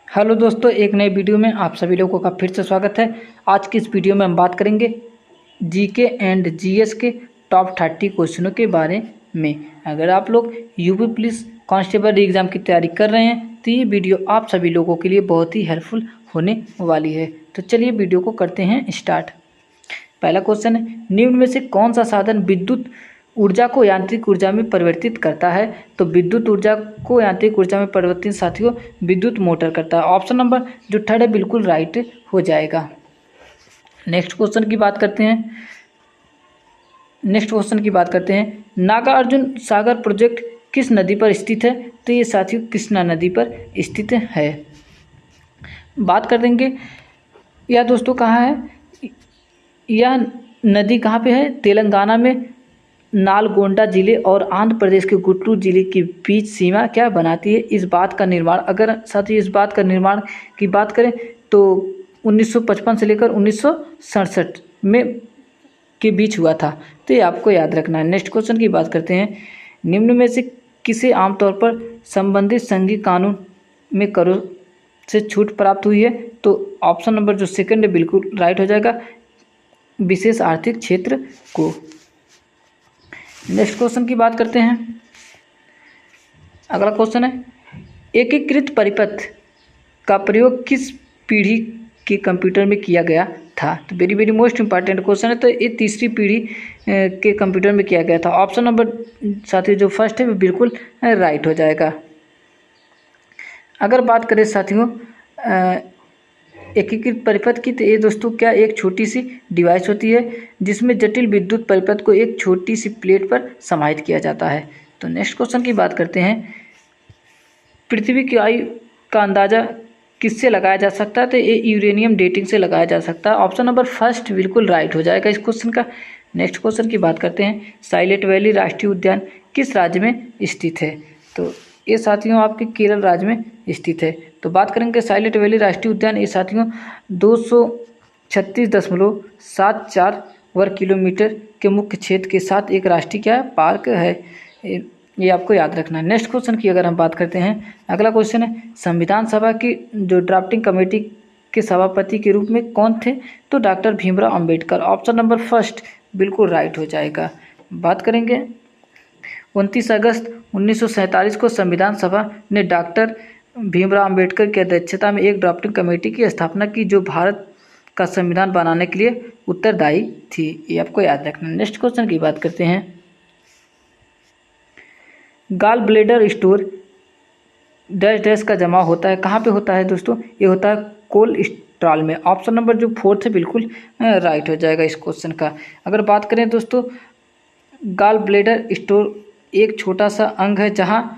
Hello दोस्तों, एक नए वीडियो में आप सभी लोगों का फिर से स्वागत है। आज की इस वीडियो में हम बात करेंगे जीके एंड जीएस के टॉप 30 क्वेश्चनों के बारे में। अगर आप लोग यूपी पुलिस कांस्टेबल एग्ज़ाम की तैयारी कर रहे हैं तो ये वीडियो आप सभी लोगों के लिए बहुत ही हेल्पफुल होने वाली है। तो चलिए वीडियो को करते हैं स्टार्ट। पहला क्वेश्चन है, निम्न में से कौन सा साधन विद्युत ऊर्जा को यांत्रिक ऊर्जा में परिवर्तित करता है? तो विद्युत ऊर्जा को यांत्रिक ऊर्जा में परिवर्तित साथियों विद्युत मोटर करता है। ऑप्शन नंबर जो थर्ड है बिल्कुल राइट हो जाएगा। नेक्स्ट क्वेश्चन की बात करते हैं। नागार्जुन सागर प्रोजेक्ट किस नदी पर स्थित है? तो ये साथियों कृष्णा नदी पर स्थित है। बात कर देंगे यह दोस्तों कहाँ है, यह नदी कहाँ पे है? तेलंगाना में नालगोंडा जिले और आंध्र प्रदेश के गुंटूर जिले के बीच सीमा क्या बनाती है? इस बात का निर्माण, अगर साथ ही इस बात का निर्माण की बात करें तो 1955 से लेकर 1967 में के बीच हुआ था। तो ये आपको याद रखना है। नेक्स्ट क्वेश्चन की बात करते हैं, निम्न में से किसे आमतौर पर संबंधित संघीय कानून में करों से छूट प्राप्त हुई है? तो ऑप्शन नंबर जो सेकंड है बिल्कुल राइट हो जाएगा, विशेष आर्थिक क्षेत्र को। नेक्स्ट क्वेश्चन की बात करते हैं। अगला क्वेश्चन है, एकीकृत परिपथ का प्रयोग किस पीढ़ी के कंप्यूटर में किया गया था? तो very very most important question है। तो ये तीसरी पीढ़ी के कंप्यूटर में किया गया था। ऑप्शन नंबर साथियों जो फर्स्ट है वो बिल्कुल राइट हो जाएगा। अगर बात करें साथियों एकीकृत परिपथ की, तो ये दोस्तों क्या एक छोटी सी डिवाइस होती है जिसमें जटिल विद्युत परिपथ को एक छोटी सी प्लेट पर समाहित किया जाता है। तो नेक्स्ट क्वेश्चन की बात करते हैं, पृथ्वी की आयु का अंदाज़ा किससे लगाया जा सकता है? तो ये यूरेनियम डेटिंग से लगाया जा सकता है। ऑप्शन नंबर फर्स्ट बिल्कुल राइट हो जाएगा इस क्वेश्चन का। नेक्स्ट क्वेश्चन की बात करते हैं, साइलेंट वैली राष्ट्रीय उद्यान किस राज्य में स्थित है? तो ये साथियों आपके केरल राज्य में स्थित है। तो बात करेंगे साइलेंट वैली राष्ट्रीय उद्यान, ये साथियों 236.74 वर्ग किलोमीटर के मुख्य क्षेत्र के साथ एक राष्ट्रीय क्या है, पार्क है। ये आपको याद रखना है। नेक्स्ट क्वेश्चन की अगर हम बात करते हैं, अगला क्वेश्चन है, संविधान सभा की जो ड्राफ्टिंग कमेटी के सभापति के रूप में कौन थे? तो doctor Bhimrao Ambedkar. Option number first बिल्कुल राइट हो जाएगा। बात करेंगे 29 अगस्त 1947 को संविधान सभा ने डॉक्टर भीमराव अंबेडकर की अध्यक्षता में एक ड्राफ्टिंग कमेटी की स्थापना की जो भारत का संविधान बनाने के लिए उत्तरदायी थी। ये आपको याद रखना। नेक्स्ट क्वेश्चन की बात करते हैं, gall bladder store dash dash का जमा होता है, कहाँ पे होता है दोस्तों? ये होता है कोलेस्ट्रॉल में। ऑप्शन नंबर जो फोर्थ है बिल्कुल राइट हो जाएगा इस क्वेश्चन का। अगर बात करें दोस्तों, गॉल ब्लैडर स्टोर एक छोटा सा अंग है जहाँ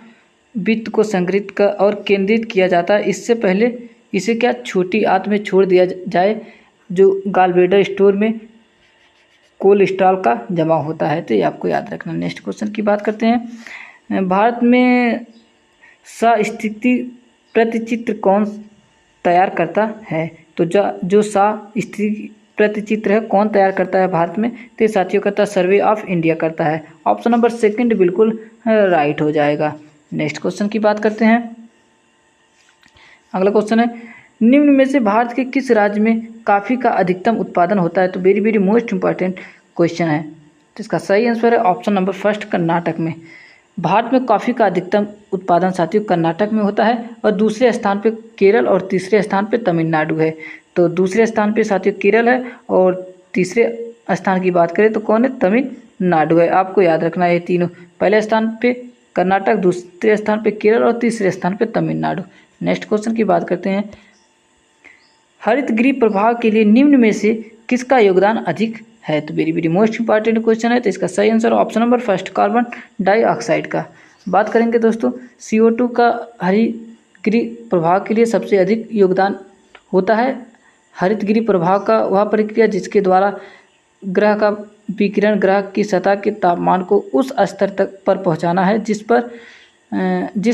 वित्त को संग्रहित कर और केंद्रित किया जाता है। इससे पहले इसे क्या छोटी आंत में छोड़ दिया जाए जो गॉल ब्लैडर स्टोर में कोलेस्ट्रॉल का जमा होता है। तो ये आपको याद रखना। नेक्स्ट क्वेश्चन की बात करते हैं, भारत में सस्थिति प्रतिचित्र कौन तैयार करता है? तो जो सस्थिति प्रतिचित्र है कौन तैयार करता है भारत में? तो साथियों कहता है सर्वे ऑफ इंडिया करता है। ऑप्शन नंबर सेकंड बिल्कुल राइट हो जाएगा। नेक्स्ट क्वेश्चन की बात करते हैं। अगला क्वेश्चन है, निम्न में से भारत के किस राज्य में कॉफ़ी का अधिकतम उत्पादन होता है? तो very very most important question है। तो इसका सही आंसर है ऑप्शन नंबर फर्स्ट कर्नाटक में। भारत में कॉफ़ी का अधिकतम उत्पादन साथियों कर्नाटक में होता है और दूसरे स्थान पे केरल और तीसरे स्थान पे तमिलनाडु है। तो दूसरे स्थान पे साथियों केरल है और तीसरे स्थान की बात करें तो कौन है? तमिलनाडु है। आपको याद रखना है ये तीनों, पहले स्थान पे कर्नाटक, दूसरे स्थान पे केरल और तीसरे स्थान पे तमिलनाडु। नेक्स्ट क्वेश्चन की बात करते हैं, हरित गृह प्रभाव के लिए निम्न में से किसका योगदान अधिक है? तो very very most important question है। तो इसका सही answer option number first carbon dioxide का। बात करेंगे दोस्तों CO2 का हरित गृह प्रभाव के लिए सबसे अधिक योगदान होता है। हरित गृह प्रभाव का वह प्रक्रिया जिसके द्वारा ग्रह का विकिरण ग्रह की सतह के तापमान को उस स्तर तक पर पहुंचाना है जिस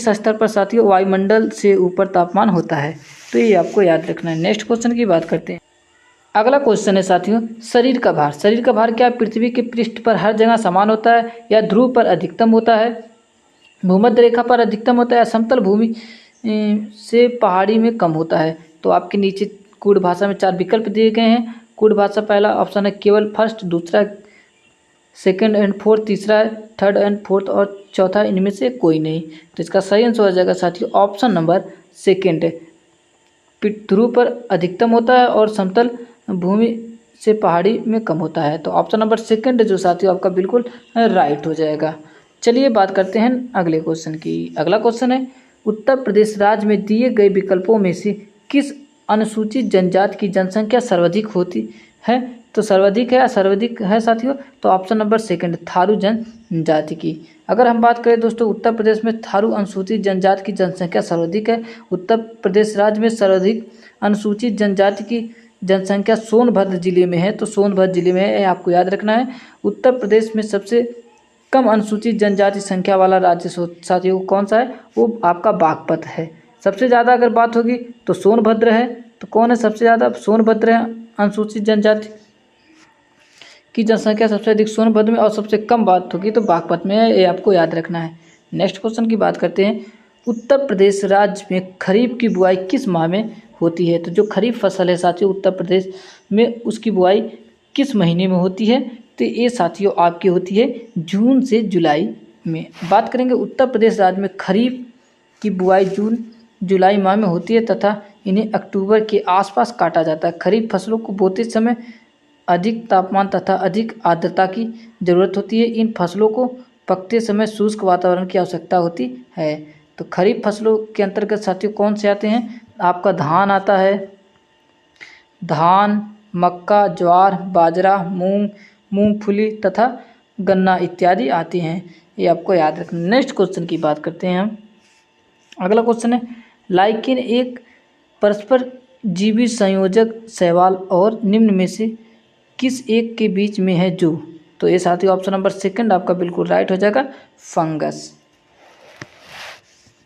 स्तर पर साथियों वायुमंडल से ऊपर तापमान होता है। तो ये आपको याद रखना है। नेक्स्ट क्वेश्चन की बात करते हैं। अगला क्वेश्चन है साथियों, शरीर का भार। शरीर का भार क्या पृथ्वी के पृष्ठ पर हर जगह समान होता है या ध्रुव पर अधिकतम होता है, भूमध्य रेखा पर अधिकतम होता है या समतल भूमि से पहाड़ी में कम होता है। तो आपके नीचे कूट भाषा में 4 विकल्प दिए गए हैं। कूट भाषा पहला ऑप्शन है केवल, फर्स्ट, दूसरा सेकंड एंड फोर्थ, तीसरा थर्ड एंड फोर्थ और चौथा इनमें से कोई नहीं। तो इसका सही आंसर हो जाएगा साथियों ऑप्शन नंबर सेकंड है। ध्रुव पर अधिकतम होता है और समतल भूमि से पहाड़ी में कम होता है। तो ऑप्शन नंबर सेकंड जो साथियों आपका बिल्कुल राइट हो जाएगा। चलिए बात करते हैं अगले क्वेश्चन की। अगला क्वेश्चन है उत्तर प्रदेश राज्य में दिए गए विकल्पों में से किस अनुसूचित जनजाति की जनसंख्या सर्वाधिक होती है। तो सर्वाधिक है या सर्वाधिक है साथियों, तो ऑप्शन नंबर सेकंड थारू जनजाति की। अगर हम बात करें दोस्तों उत्तर प्रदेश में थारू अनुसूचित जनजाति की जनसंख्या सर्वाधिक है। उत्तर प्रदेश राज्य में सर्वाधिक अनुसूचित जनजाति की जनसंख्या सोनभद्र जिले में है। तो सोनभद्र जिले में है, आपको याद रखना है। उत्तर प्रदेश में सबसे कम अनुसूचित जनजाति संख्या वाला राज्य साथियों कौन सा है, वो आपका बागपत है। सबसे ज़्यादा अगर बात होगी तो सोनभद्र है। तो कौन है सबसे ज़्यादा, सोनभद्र है अनुसूचित जनजाति की जनसंख्या सबसे अधिक सोनभद्र में, और सबसे कम बात होगी तो बागपत में है, ये आपको याद रखना है। नेक्स्ट क्वेश्चन की बात करते हैं। उत्तर प्रदेश राज्य में खरीफ की बुआई किस माह में होती है। तो जो खरीफ फसल है साथियों उत्तर प्रदेश में, उसकी बुआई किस महीने में होती है। तो ये साथियों आपकी होती है जून से जुलाई में। बात करेंगे उत्तर प्रदेश राज्य में खरीफ की बुआई जून जुलाई माह में होती है तथा इन्हें अक्टूबर के आसपास काटा जाता है। खरीफ फसलों को बोते समय अधिक तापमान तथा अधिक आर्द्रता की ज़रूरत होती है। इन फसलों को पकते समय शुष्क वातावरण की आवश्यकता होती है। तो खरीफ फसलों के अंतर्गत साथियों कौन से आते हैं, आपका धान आता है, धान, मक्का, ज्वार, बाजरा, मूंग, मूंगफली तथा गन्ना इत्यादि आती हैं, ये आपको याद रखना। नेक्स्ट क्वेश्चन की बात करते हैं हम। अगला क्वेश्चन है लाइकेन एक परस्पर जीवी संयोजक शैवाल और निम्न में से किस एक के बीच में है जो। तो ये साथियों ऑप्शन नंबर सेकंड आपका बिल्कुल राइट हो जाएगा, फंगस।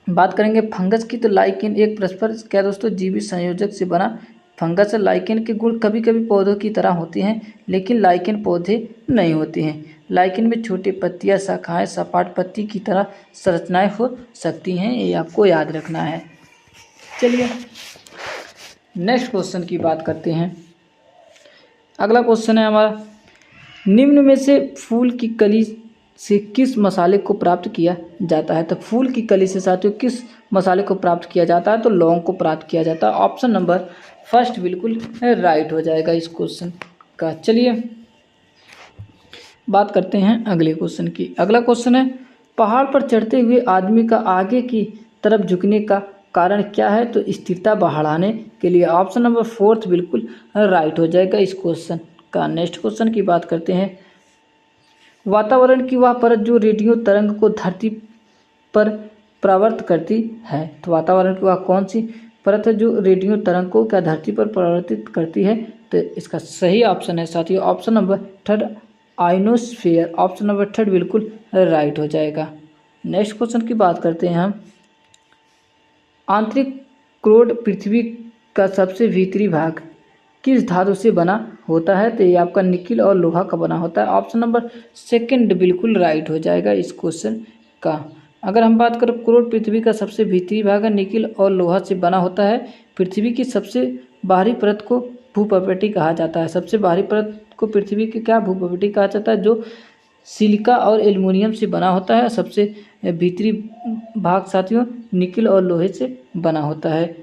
बात करेंगे फंगस की, तो लाइकेन एक परस्पर क्या दोस्तों जीवी संयोजक से बना फंगस है। लाइकेन के गुण कभी कभी पौधों की तरह होते हैं लेकिन लाइकेन पौधे नहीं होते हैं। लाइकेन में छोटे पत्तियां, शाखाएं, सपाट पत्ती की तरह संरचनाएं हो सकती हैं, ये आपको याद रखना है। चलिए नेक्स्ट क्वेश्चन की बात करते हैं। अगला क्वेश्चन है हमारा निम्न में से फूल की कली से किस मसाले को प्राप्त किया जाता है। तो फूल की कली से साथियों किस मसाले को प्राप्त किया जाता है, तो लौंग को प्राप्त किया जाता है। ऑप्शन नंबर फर्स्ट बिल्कुल राइट हो जाएगा इस क्वेश्चन का। चलिए बात करते हैं अगले क्वेश्चन की। अगला क्वेश्चन है पहाड़ पर चढ़ते हुए आदमी का आगे की तरफ झुकने का कारण क्या है। तो स्थिरता बढ़ाने के लिए। ऑप्शन नंबर फोर्थ बिल्कुल राइट हो जाएगा इस क्वेश्चन का। नेक्स्ट क्वेश्चन की बात करते हैं। वातावरण की वह परत जो रेडियो तरंग को धरती पर परावर्तित करती है। तो वातावरण की वह कौन सी परत है जो रेडियो तरंग को क्या धरती पर परावर्तित करती है। तो इसका सही ऑप्शन है साथियों option number third, ionosphere. Option number third बिल्कुल राइट हो जाएगा। नेक्स्ट क्वेश्चन की बात करते हैं हम। आंतरिक क्रोड पृथ्वी का सबसे भीतरी भाग किस धातु से बना होता है। तो ये आपका निकिल और लोहा का बना होता है। ऑप्शन नंबर सेकंड बिल्कुल राइट हो जाएगा इस क्वेश्चन का। अगर हम बात करें क्रोड पृथ्वी का सबसे भीतरी भाग है, निकिल और लोहा से बना होता है। पृथ्वी की सबसे बाहरी परत को भूपर्वती कहा जाता है। सबसे बाहरी परत को पृथ्वी की क्या भूपर्वती कहा जाता है, जो सिलिका और एल्युमिनियम से बना होता है। सबसे भीतरी भाग साथियों निकिल और लोहे से बना होता है,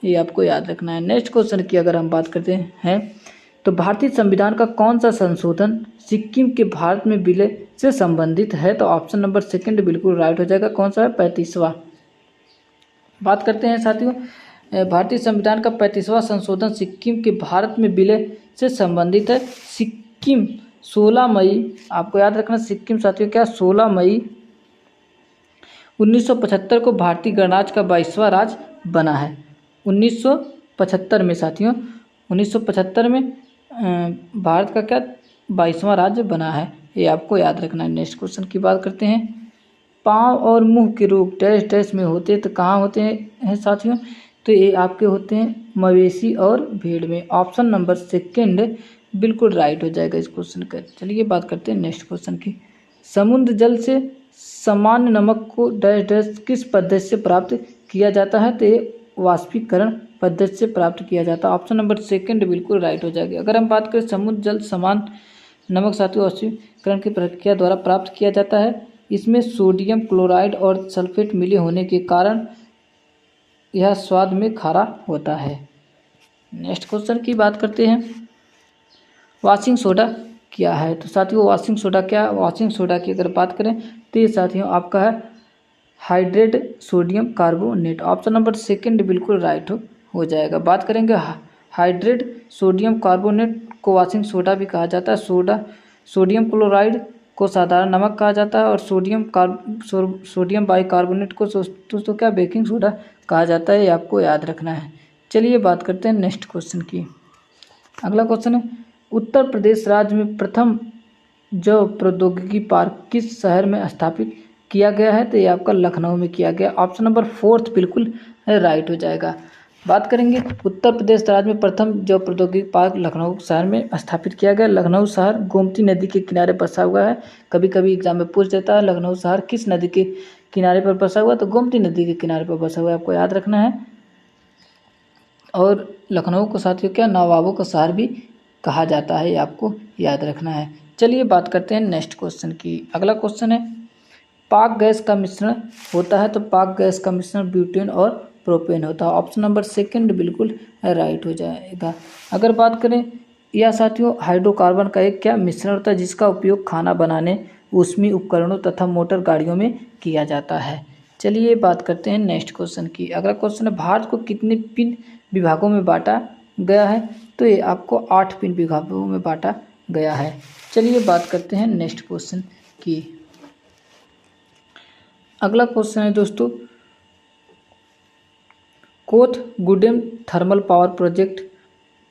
ये आपको याद रखना है। नेक्स्ट क्वेश्चन की अगर हम बात करते हैं तो भारतीय संविधान का कौन सा संशोधन सिक्किम के भारत में विलय से संबंधित है। तो ऑप्शन नंबर सेकंड बिल्कुल राइट हो जाएगा। कौन सा है, 35वां। बात करते हैं साथियों भारतीय संविधान का 35वां संशोधन सिक्किम के भारत में विलय से संबंधित है। सिक्किम 16 मई, आपको याद रखना सिक्किम साथियों क्या 16 मई 1975 को भारतीय गणराज्य का 22वां राज्य बना है। 1975 में साथियों 1975 में भारत का क्या 22वां राज्य बना है, ये आपको याद रखना है। नेक्स्ट क्वेश्चन की बात करते हैं। पाँव और मुंह के रोग डैश डैश में होते हैं, तो कहाँ होते हैं साथियों, तो ये आपके होते हैं मवेशी और भेड़ में। ऑप्शन नंबर सेकंड बिल्कुल राइट हो जाएगा इस क्वेश्चन का। चलिए बात करते हैं नेक्स्ट क्वेश्चन की। समुद्र जल से सामान्य नमक को डैश डैश किस पद्धति से प्राप्त किया जाता है? तो ये वाष्पीकरण पद्धति से प्राप्त किया जाता है। ऑप्शन नंबर सेकंड बिल्कुल राइट हो जाएगी। अगर हम बात करें समुद्र जल समान नमक साथियों वाष्पीकरण की प्रक्रिया द्वारा प्राप्त किया जाता है। इसमें सोडियम क्लोराइड और सल्फेट मिले होने के कारण यह स्वाद में खारा होता है। नेक्स्ट क्वेश्चन की बात करते हैं, वॉशिंग सोडा क्या है? तो साथियों वॉशिंग सोडा क्या है? वॉशिंग सोडा की अगर बात करें तो ये साथियों आपका है hydrate sodium carbonate. Option number second बिल्कुल राइट हो जाएगा। बात करेंगे हाइड्रेट सोडियम कार्बोनेट को वॉशिंग सोडा भी कहा जाता है। सोडियम क्लोराइड को साधारण नमक कहा जाता है और सोडियम बाइकार्बोनेट को दोस्तों क्या बेकिंग सोडा कहा जाता है। ये आपको याद रखना है। चलिए बात करते हैं नेक्स्ट क्वेश्चन की। अगला क्वेश्चन है, उत्तर प्रदेश राज्य में प्रथम जैव प्रौद्योगिकी पार्क किस शहर में स्थापित किया गया है? तो ये आपका लखनऊ में किया गया। ऑप्शन नंबर फोर्थ बिल्कुल राइट हो जाएगा। बात करेंगे उत्तर प्रदेश राज्य में प्रथम जैव प्रौद्योगिकी पार्क लखनऊ शहर में स्थापित किया गया। लखनऊ शहर गोमती नदी के किनारे बसा हुआ है। कभी कभी एग्जाम में पूछ देता है लखनऊ शहर किस नदी के किनारे पर बसा हुआ है? तो गोमती नदी के किनारे पर बसा हुआ है, आपको याद रखना है। और लखनऊ को साथियों क्या नवाबों का शहर भी कहा जाता है, ये आपको याद रखना है। चलिए बात करते हैं नेक्स्ट क्वेश्चन की। अगला क्वेश्चन है, पाक गैस का मिश्रण होता है? तो पाक गैस का मिश्रण ब्यूटेन और प्रोपेन होता है। ऑप्शन नंबर सेकंड बिल्कुल राइट हो जाएगा। अगर बात करें यह साथियों हाइड्रोकार्बन का एक क्या मिश्रण होता है जिसका उपयोग खाना बनाने, ऊष्मीय उपकरणों तथा मोटर गाड़ियों में किया जाता है। चलिए बात करते हैं नेक्स्ट क्वेश्चन की। अगला क्वेश्चन है, भारत को कितने पिन विभागों में बांटा गया है? तो ये आपको 8 पिन विभागों में बांटा गया है। चलिए बात करते हैं नेक्स्ट क्वेश्चन की। अगला क्वेश्चन है दोस्तों, कोथगुडेम थर्मल पावर प्रोजेक्ट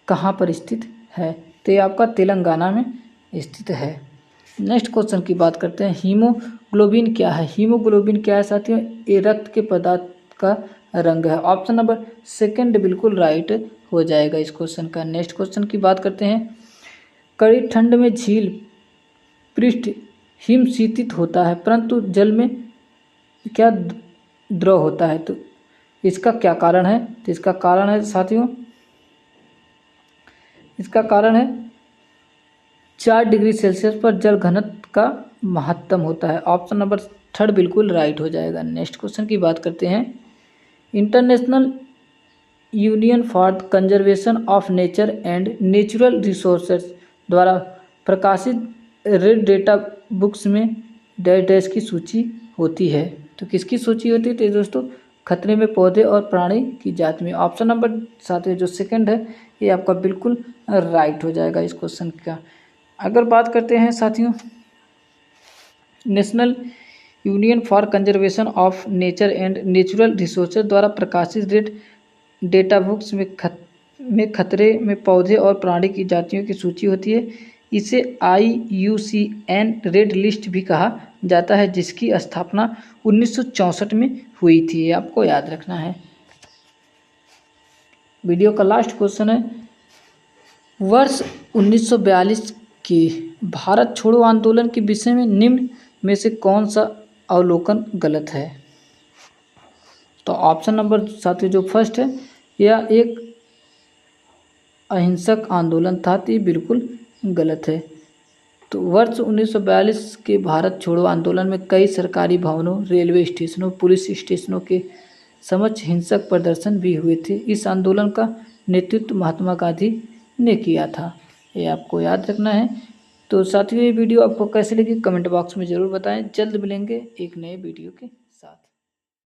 कहाँ पर स्थित है? तो ये आपका तेलंगाना में स्थित है। नेक्स्ट क्वेश्चन की बात करते हैं, हीमोग्लोबिन क्या है? हीमोग्लोबिन क्या है साथियों? ये रक्त के पदार्थ का रंग है। ऑप्शन नंबर सेकंड बिल्कुल राइट हो जाएगा इस क्वेश्चन का। नेक्स्ट क्वेश्चन की बात करते हैं, कड़ी ठंड में झील पृष्ठ हिमशीतित होता है परंतु जल में क्या द्रव होता है? तो इसका क्या कारण है? तो इसका कारण है साथियों, इसका कारण है 4 डिग्री सेल्सियस पर जल घनत्व का महत्तम होता है। ऑप्शन नंबर थर्ड बिल्कुल राइट हो जाएगा। नेक्स्ट क्वेश्चन की बात करते हैं, international union for conservation of nature and natural resources द्वारा प्रकाशित रेड डेटा बुक्स में डैश की सूची होती है। तो किसकी सूची होती है? तो दोस्तों खतरे में पौधे और प्राणी की जाति में। ऑप्शन नंबर साथियों जो सेकंड है ये आपका बिल्कुल राइट हो जाएगा इस क्वेश्चन का। अगर बात करते हैं साथियों, national union for conservation of nature and natural resources द्वारा प्रकाशित रेड डेटा बुक्स में खतरे में पौधे और प्राणी की जातियों की सूची होती है। इसे IUCN रेड लिस्ट भी कहा जाता है जिसकी स्थापना 1964 में हुई थी, ये आपको याद रखना है। वीडियो का लास्ट क्वेश्चन है, वर्ष 1942 के भारत छोड़ो आंदोलन के विषय में निम्न में से कौन सा अवलोकन गलत है? तो ऑप्शन नंबर साथियों जो फर्स्ट है, यह एक अहिंसक आंदोलन था, तो ये बिल्कुल गलत है। तो वर्ष 1942 के भारत छोड़ो आंदोलन में कई सरकारी भवनों, रेलवे स्टेशनों, पुलिस स्टेशनों के समक्ष हिंसक प्रदर्शन भी हुए थे। इस आंदोलन का नेतृत्व महात्मा गांधी ने किया था, ये आपको याद रखना है। तो साथियों ये वीडियो आपको कैसे लगी कमेंट बॉक्स में ज़रूर बताएं। जल्द मिलेंगे एक नए वीडियो के